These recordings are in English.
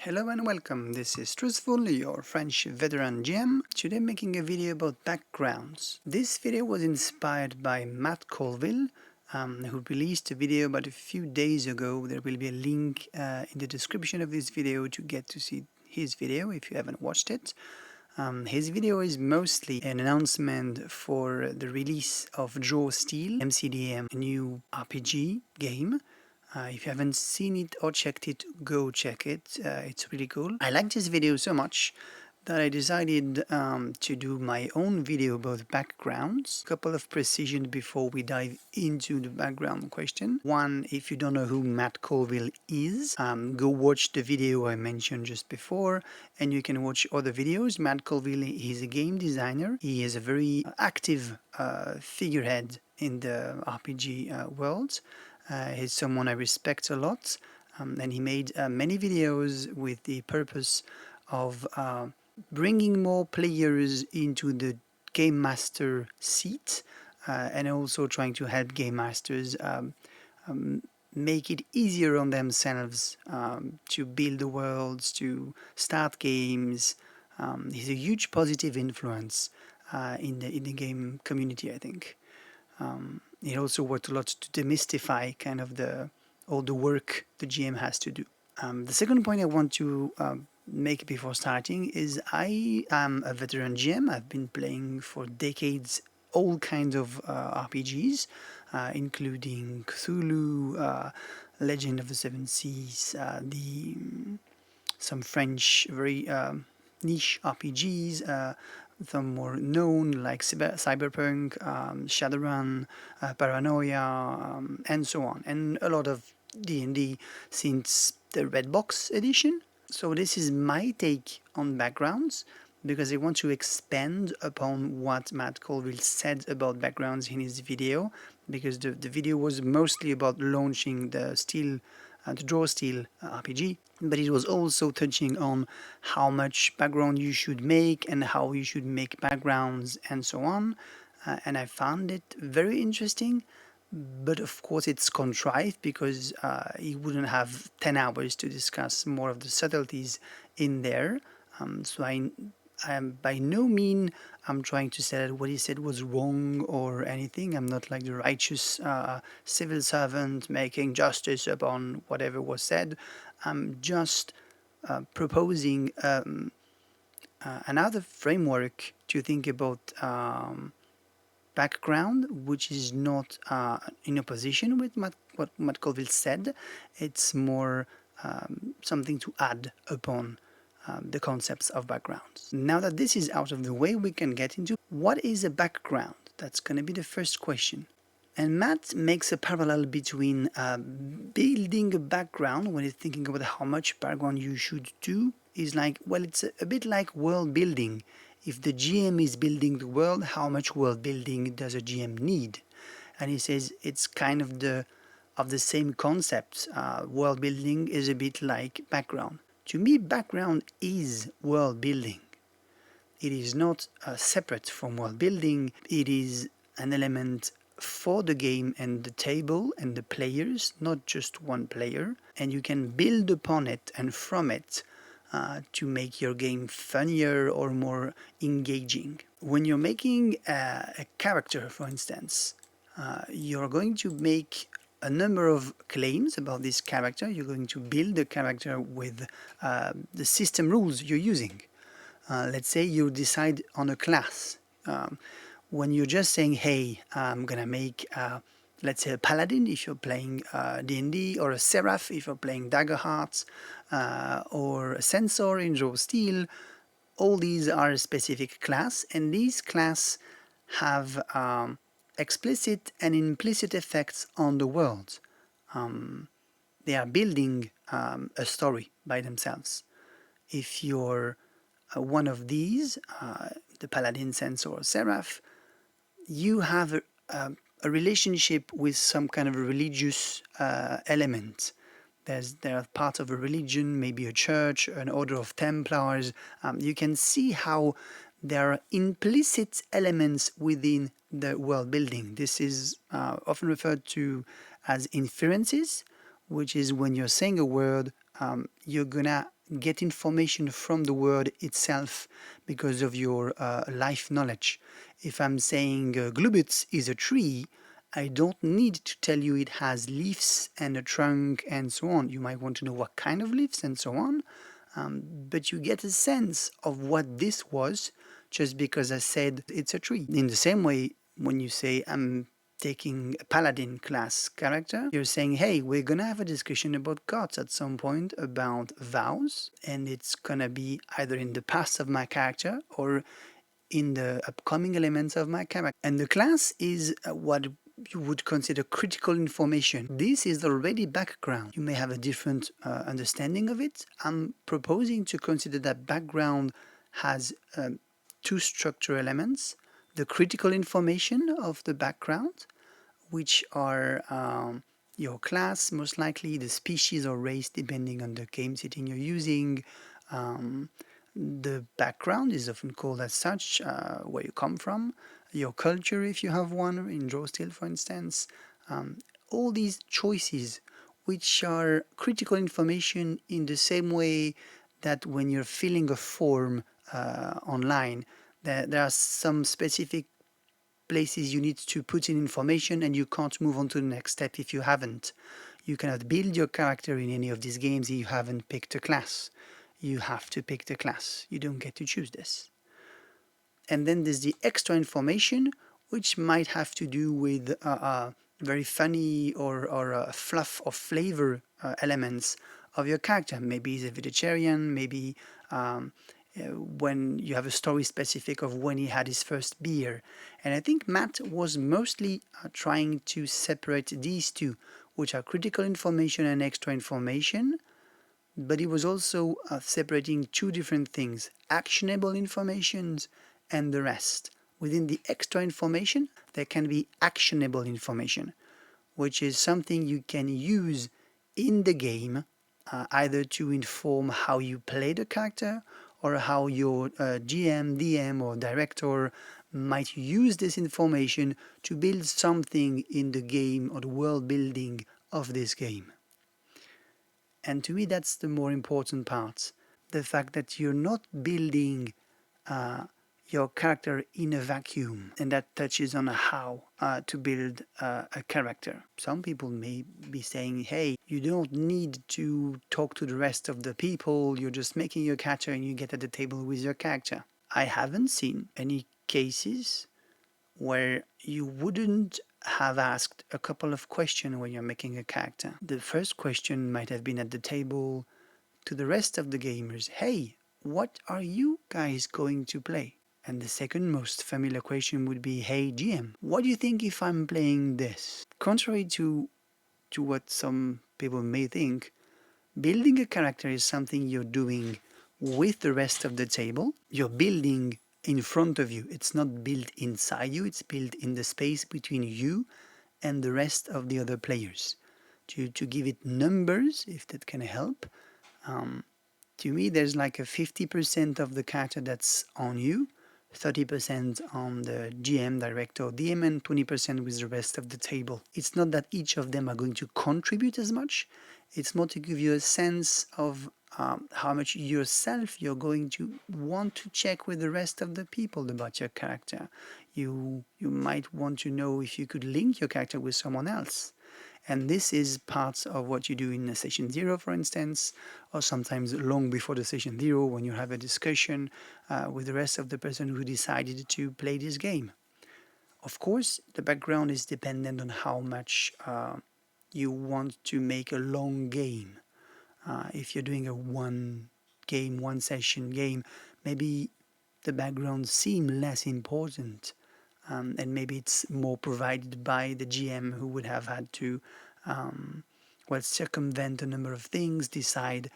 Hello and welcome, this is Truthful, your French veteran GM. Today I'm making a video about backgrounds. This video was inspired by Matt Colville, who released a video about a few days ago. There will be a link in the description of this video to get to see his video if you haven't watched it. His video is mostly an announcement for the release of Draw Steel, MCDM, a new RPG game. If you haven't seen it or checked it, go check it. It's really cool. I like this video so much that I decided to do my own video about backgrounds. A couple of precisions before we dive into the background question. One, if you don't know who Matt Colville is, go watch the video I mentioned just before, and you can watch other videos. Matt Colville is a game designer. He is a very active figurehead in the RPG world. He's someone I respect a lot, and he made many videos with the purpose of bringing more players into the game master seat, and also trying to help game masters make it easier on themselves to build the worlds, to start games. He's a huge positive influence in the game community, I think. It also worked a lot to demystify kind of all the work the GM has to do. The second point I want to make before starting is I am a veteran GM. I've been playing for decades all kinds of RPGs, including Cthulhu, Legend of the Seven Seas, some French very niche RPGs, some more known like Cyberpunk, Shadowrun, Paranoia, and so on, and a lot of D&D since the Red Box edition. So this is my take on backgrounds, because I want to expand upon what Matt Colville said about backgrounds in his video, because the video was mostly about launching the Draw Steel RPG, but it was also touching on how much background you should make and how you should make backgrounds and so on. And I found it very interesting, but of course it's contrived because he wouldn't have 10 hours to discuss more of the subtleties in there. So I am by no means I'm trying to say that what he said was wrong or anything. I'm not like the righteous civil servant making justice upon whatever was said. I'm just proposing another framework to think about background, which is not in opposition with what Matt Colville said. It's more something to add upon the concepts of backgrounds. Now that this is out of the way, we can get into what is a background. That's going to be the first question. And Matt makes a parallel between building a background when he's thinking about how much background you should do. Is like, well, it's a bit like world building. If the GM is building the world, how much world building does a GM need? And he says it's kind of the same concept. World building is a bit like background. To me, background is world building. It is not separate from world building. It is an element for the game and the table and the players, not just one player. And you can build upon it and from it to make your game funnier or more engaging. When you're making a character, for instance, you're going to make a number of claims about this character. You're going to build the character with the system rules you're using. Let's say you decide on a class. When you're just saying, hey, I'm gonna make, let's say, a paladin if you're playing D&D, or a seraph if you're playing Daggerheart, or a censor in Draw Steel, all these are a specific class, and these classes have explicit and implicit effects on the world. They are building a story by themselves. If you're one of these, the paladin, censor, or seraph, you have a relationship with some kind of a religious element. They're part of a religion, maybe a church, an order of Templars. You can see how there are implicit elements within the world building. This is often referred to as inferences, which is when you're saying a word, you're gonna get information from the word itself because of your life knowledge. If I'm saying Glubitz is a tree, I don't need to tell you it has leaves and a trunk and so on. You might want to know what kind of leaves and so on, but you get a sense of what this was just because I said it's a tree. In the same way, when you say I'm taking a paladin class character, you're saying, hey, we're gonna have a discussion about gods at some point, about vows, and it's gonna be either in the past of my character or in the upcoming elements of my character. And the class is what you would consider critical information. This is already background. You may have a different understanding of it. I'm proposing to consider that background has two structure elements: the critical information of the background, which are your class, most likely the species or race, depending on the game setting you're using. The background is often called as such, where you come from, your culture if you have one, in draw steel for instance. All these choices, which are critical information in the same way that when you're filling a form online, there are some specific places you need to put in information and you can't move on to the next step if you haven't. You cannot build your character in any of these games if you haven't picked a class. You have to pick the class. You don't get to choose this. And then there's the extra information, which might have to do with very funny or fluff or flavor elements of your character. Maybe he's a vegetarian, maybe when you have a story specific of when he had his first beer. And I think Matt was mostly trying to separate these two, which are critical information and extra information, but he was also separating two different things: actionable informations and the rest. Within the extra information, there can be actionable information, which is something you can use in the game, either to inform how you play the character or how your GM, DM, or director might use this information to build something in the game or the world building of this game. And to me, that's the more important part. The fact that you're not building your character in a vacuum, and that touches on how to build a character. Some people may be saying, hey, you don't need to talk to the rest of the people, you're just making your character and you get at the table with your character. I haven't seen any cases where you wouldn't have asked a couple of questions when you're making a character. The first question might have been at the table to the rest of the gamers: hey, what are you guys going to play? And the second most familiar question would be, hey GM, what do you think if I'm playing this? Contrary to what some people may think, building a character is something you're doing with the rest of the table. You're building in front of you. It's not built inside you, it's built in the space between you and the rest of the other players. To give it numbers, if that can help, to me there's like a 50% of the character that's on you, 30% on the GM, director, DM, and 20% with the rest of the table. It's not that each of them are going to contribute as much. It's more to give you a sense of how much yourself you're going to want to check with the rest of the people about your character. You might want to know if you could link your character with someone else. And this is part of what you do in a session 0, for instance, or sometimes long before the session 0 when you have a discussion with the rest of the person who decided to play this game. Of course, the background is dependent on how much you want to make a long game. If you're doing a one session game, maybe the background seems less important. And maybe it's more provided by the GM, who would have had to circumvent a number of things, decide,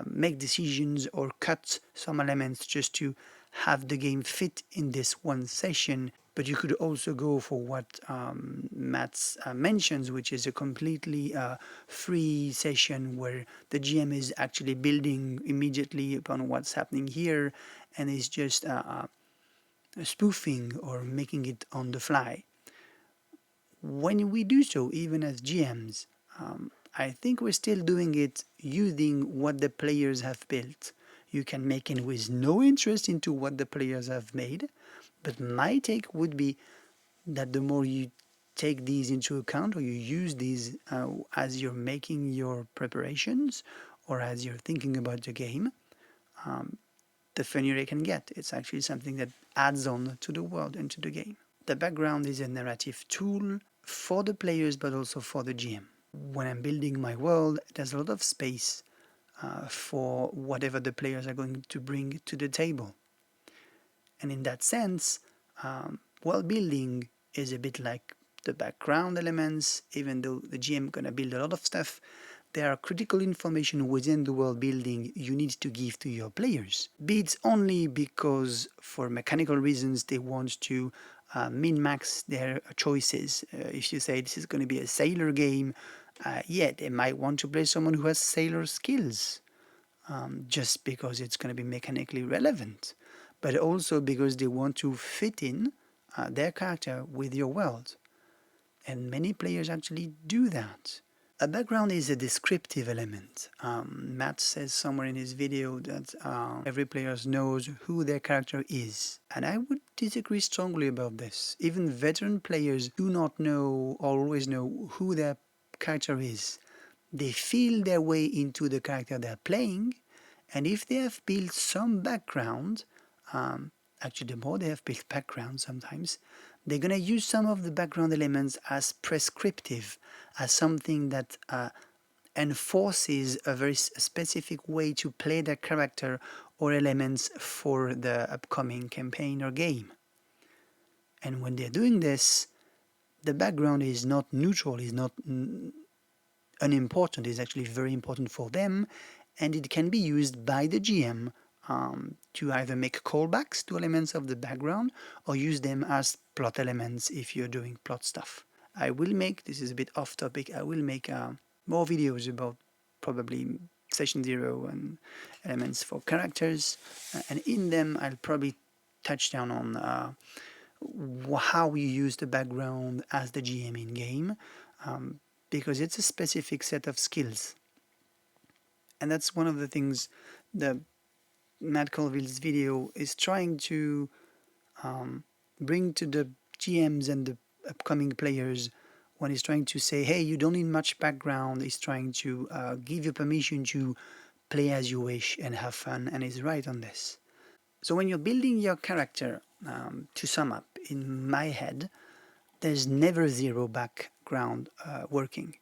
make decisions, or cut some elements just to have the game fit in this one session. But you could also go for what Matt mentions, which is a completely free session where the GM is actually building immediately upon what's happening here and is just spoofing or making it on the fly. When we do so, even as GMs, I think we're still doing it using what the players have built. You can make it with no interest into what the players have made, but my take would be that the more you take these into account, or you use these as you're making your preparations or as you're thinking about the game, the funnier it can get. It's actually something that adds on to the world and to the game. The background is a narrative tool for the players but also for the GM. When I'm building my world, there's a lot of space for whatever the players are going to bring to the table. And in that sense, world building is a bit like the background elements. Even though the GM gonna build a lot of stuff, there are critical information within the world building you need to give to your players. Be it only because for mechanical reasons they want to min-max their choices. If you say this is going to be a sailor game, yeah, they might want to play someone who has sailor skills, just because it's going to be mechanically relevant, but also because they want to fit in their character with your world. And many players actually do that. A background is a descriptive element. Matt says somewhere in his video that every player knows who their character is. And I would disagree strongly about this. Even veteran players do not know or always know who their character is. They feel their way into the character they're playing, and if they have built some background, actually the more they have built background sometimes, they're going to use some of the background elements as prescriptive, as something that enforces a very specific way to play their character or elements for the upcoming campaign or game. And when they're doing this, the background is not neutral, is not unimportant, is actually very important for them, and it can be used by the GM to either make callbacks to elements of the background or use them as plot elements if you're doing plot stuff. I will make, this is a bit off topic, I will make more videos about probably Session 0 and elements for characters, and in them I'll probably touch down on how you use the background as the GM in game, because it's a specific set of skills. And that's one of the things that Matt Colville's video is trying to bring to the GMs and the upcoming players when he's trying to say, hey, you don't need much background. He's trying to give you permission to play as you wish and have fun, and he's right on this. So when you're building your character, to sum up, in my head, there's never zero background working.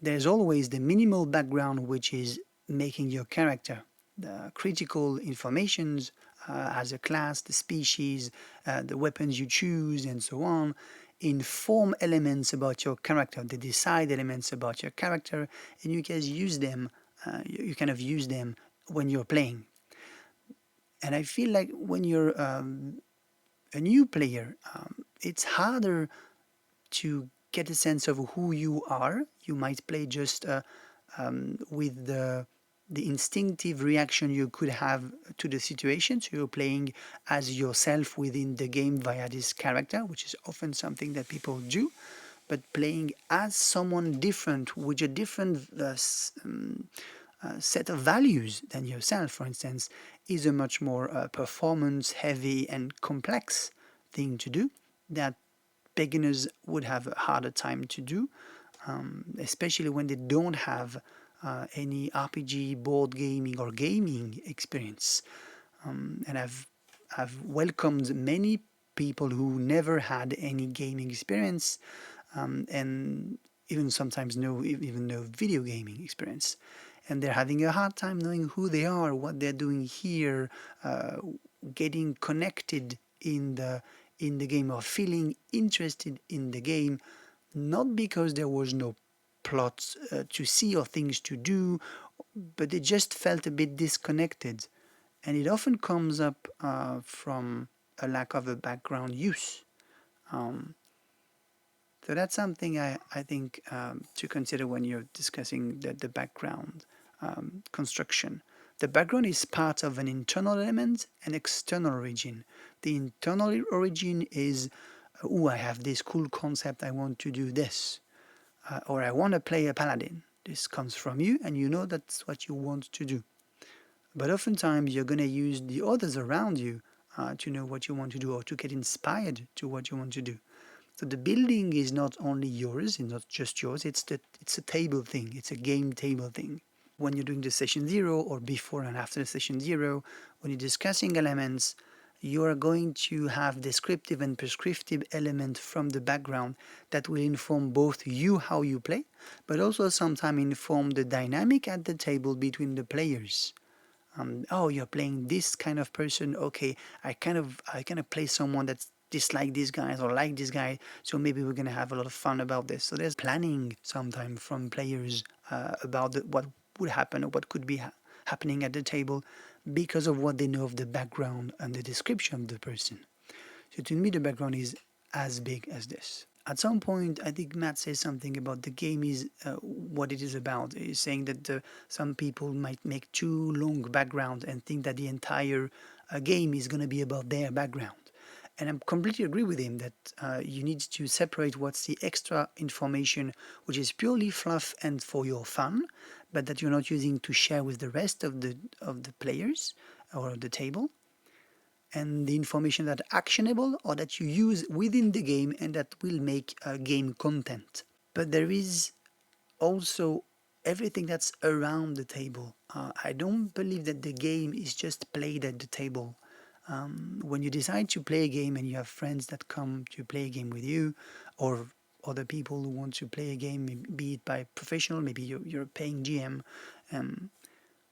There's always the minimal background, which is making your character. The critical informations as a class, the species, the weapons you choose, and so on, inform elements about your character. They decide elements about your character, and you guys use them. You kind of use them when you're playing. And I feel like when you're a new player, it's harder to get a sense of who you are. You might play just with the instinctive reaction you could have to the situation. So you're playing as yourself within the game via this character, which is often something that people do. But playing as someone different with a different set of values than yourself, for instance, is a much more performance-heavy and complex thing to do that beginners would have a harder time to do, especially when they don't have any RPG, board gaming, or gaming experience. And I've welcomed many people who never had any gaming experience, and even sometimes no video gaming experience. And they're having a hard time knowing who they are, what they're doing here, getting connected in the game, or feeling interested in the game, not because there was no plot to see or things to do, but they just felt a bit disconnected. And it often comes up from a lack of a background use. So that's something I think to consider when you're discussing the background construction. The background is part of an internal element and external origin. The internal origin is, I have this cool concept, I want to do this. Or I want to play a paladin. This comes from you, and you know that's what you want to do. But oftentimes you're going to use the others around you to know what you want to do, or to get inspired to what you want to do. So the building is not only yours, it's not just yours, it's a table thing, it's a game table thing. When you're doing the session 0 or before and after the session 0, when you're discussing elements, you are going to have descriptive and prescriptive elements from the background that will inform both you how you play, but also sometimes inform the dynamic at the table between the players. Oh, you're playing this kind of person. Okay, I kind of play someone that's dislike these guys or like this guy. So maybe we're gonna have a lot of fun about this. So there's planning sometimes from players about what would happen or what could be happening at the table because of what they know of the background and the description of the person. So to me, the background is as big as this. At some point, I think Matt says something about the game is what it is about. He's saying that some people might make too long background and think that the entire game is going to be about their background. And I completely agree with him that you need to separate what's the extra information, which is purely fluff and for your fun, but that you're not using to share with the rest of the players or the table, and the information that are actionable or that you use within the game and that will make game content. But there is also everything that's around the table. I don't believe that the game is just played at the table. When you decide to play a game and you have friends that come to play a game with you, or other people who want to play a game, be it by professional, maybe you're a paying GM,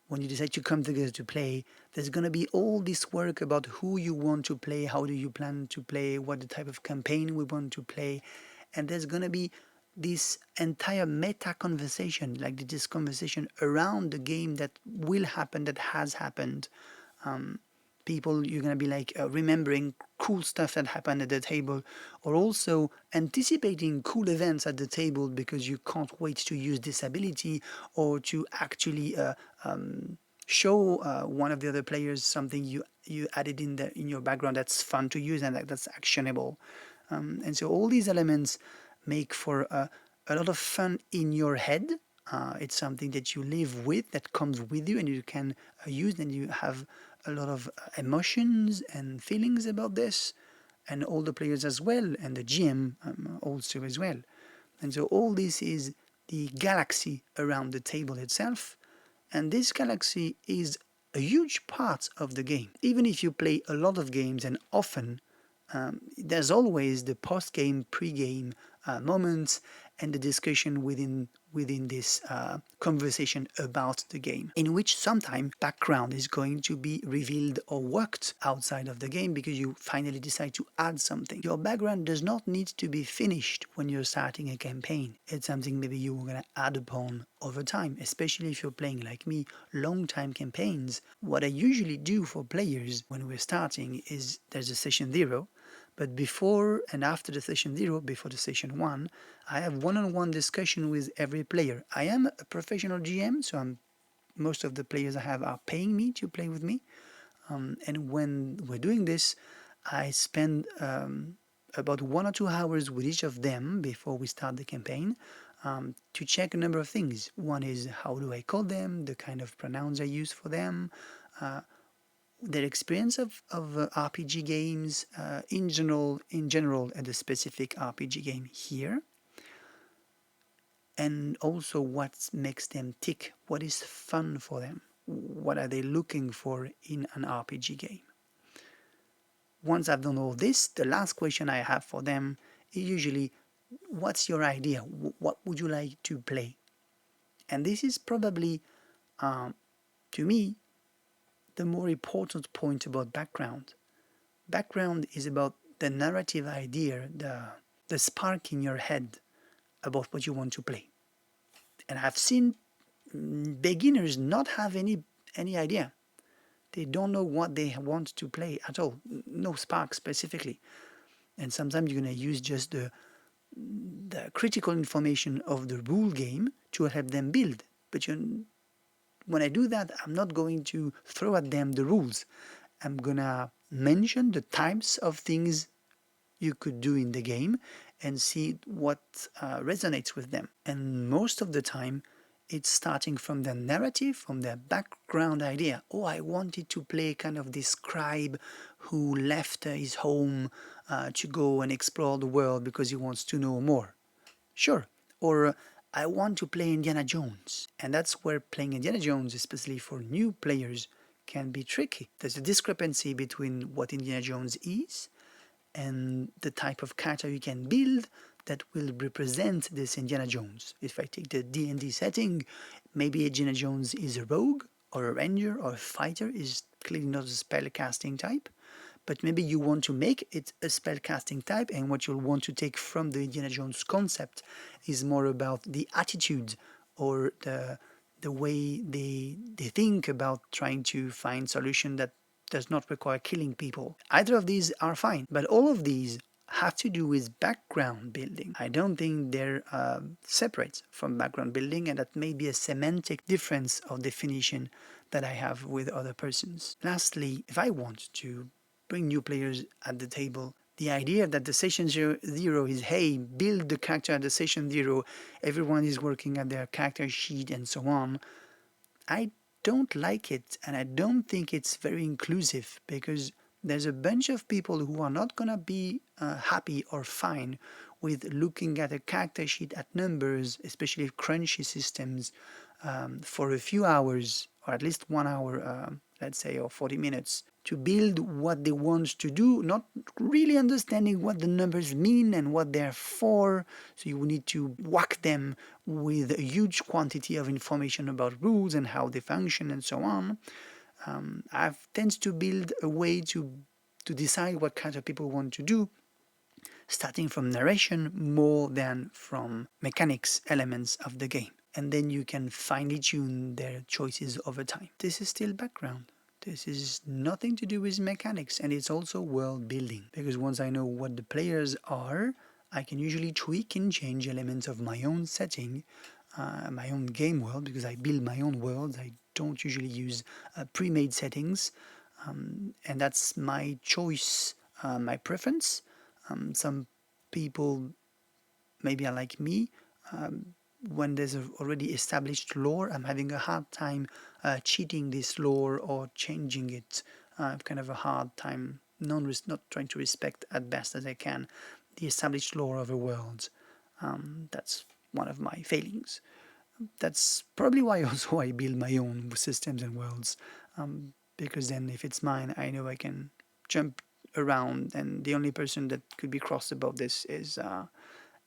when you decide to come together to play, there's going to be all this work about who you want to play, how do you plan to play, what the type of campaign we want to play, and there's going to be this entire meta conversation, like this conversation around the game that will happen, that has happened. People, you're going to be like remembering cool stuff that happened at the table, or also anticipating cool events at the table because you can't wait to use this ability, or to actually show one of the other players something you added in your background that's fun to use and that's actionable. And so all these elements make for a lot of fun in your head. It's something that you live with, that comes with you, and you can use, and you have a lot of emotions and feelings about this, and all the players as well, and the GM also as well. And so all this is the galaxy around the table itself, and this galaxy is a huge part of the game. Even if you play a lot of games and often, there's always the post-game, pre-game moments and the discussion within this conversation about the game, in which sometimes background is going to be revealed or worked outside of the game because you finally decide to add something. Your background does not need to be finished when you're starting a campaign. It's something maybe you're going to add upon over time, especially if you're playing, like me, long time campaigns. What I usually do for players when we're starting is there's a session 0, but before and after the session 0, before the session 1, I have one-on-one discussion with every player. I am a professional GM, so most of the players I have are paying me to play with me. And when we're doing this, I spend about 1 or 2 hours with each of them before we start the campaign to check a number of things. One is, how do I call them, the kind of pronouns I use for them, their experience of RPG games in general, and the specific RPG game here, and also what makes them tick, what is fun for them, what are they looking for in an RPG game. Once I've done all this, the last question I have for them is usually, what's your idea? What would you like to play? And this is probably, to me, the more important point about background. Background is about the narrative idea, the spark in your head about what you want to play. And I've seen beginners not have any idea. They don't know what they want to play at all. No spark specifically. And sometimes you're going to use just the critical information of the rule game to help them build. But when I do that, I'm not going to throw at them the rules. I'm going to mention the types of things you could do in the game and see what resonates with them. And most of the time, it's starting from their narrative, from their background idea. Oh, I wanted to play kind of this scribe who left his home to go and explore the world because he wants to know more. Sure. Or I want to play Indiana Jones. And that's where playing Indiana Jones, especially for new players, can be tricky. There's a discrepancy between what Indiana Jones is and the type of character you can build that will represent this Indiana Jones. If I take the D&D setting, maybe Indiana Jones is a rogue or a ranger or a fighter, is clearly not a spellcasting type, but maybe you want to make it a spellcasting type, and what you'll want to take from the Indiana Jones concept is more about the attitude or the way they think about trying to find solution that does not require killing people. Either of these are fine, but all of these have to do with background building. I don't think they're separate from background building, and that may be a semantic difference of definition that I have with other persons. Lastly, if I want to bring new players at the table, the idea that the session zero is, hey, build the character at the session zero, everyone is working at their character sheet and so on, I don't like it, and I don't think it's very inclusive, because there's a bunch of people who are not gonna be happy or fine with looking at a character sheet at numbers, especially crunchy systems, for a few hours, or at least 1 hour, let's say, or 40 minutes, to build what they want to do, not really understanding what the numbers mean and what they're for. So you need to whack them with a huge quantity of information about rules and how they function and so on. I've tends to build a way to decide what kind of people want to do, starting from narration more than from mechanics elements of the game. And then you can finely tune their choices over time. This is still background. This is nothing to do with mechanics, and it's also world building, because once I know what the players are, I can usually tweak and change elements of my own setting, my own game world, because I build my own worlds. I don't usually use pre-made settings, and that's my choice, my preference. Some people maybe are like me. When there's already established lore, I'm having a hard time cheating this lore or changing it. I have kind of a hard time not trying to respect as best as I can the established lore of a world. That's one of my failings. That's probably why also I build my own systems and worlds, because then if it's mine, I know I can jump around, and the only person that could be cross about this is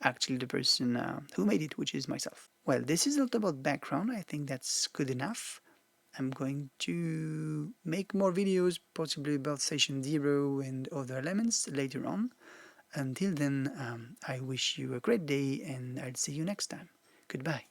actually the person who made it, which is myself. Well, this is a lot about background. I think that's good enough. I'm going to make more videos, possibly about Session Zero and other elements later on. Until then, I wish you a great day, and I'll see you next time. Goodbye.